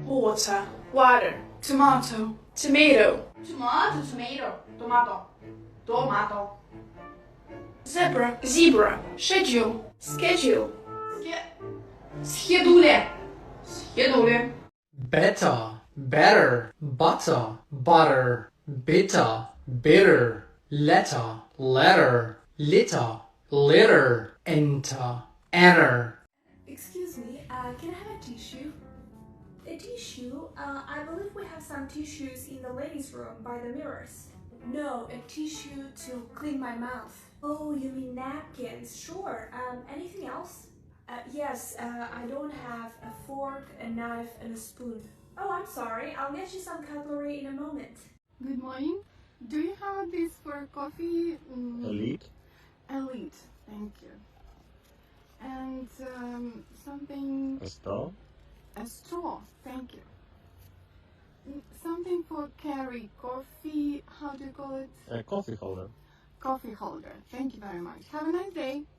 Water, water. Tomato, tomato. Tomato, tomato. Tomato, tomato. Zebra, zebra. Schedule, schedule. Schedule, schedule. Better, better, butter, butter, bitter, bitter, letter, letter, litter, litter, enter, enter. Excuse me, can I have a tissue? A tissue? I believe we have some tissues in the ladies' room by the mirrors. No, a tissue to clean my mouth. Oh, you mean napkins? Sure. Anything else? Yes, I don't have a fork, a knife, and a spoon. Oh, I'm sorry. I'll get you some cutlery in a moment. Good morning. Do you have this for coffee? Elite. Elite, thank you. And something, A straw. a straw, thank you. Something for carry coffee, how do you call it? A coffee holder. Coffee holder, thank you very much. Have a nice day.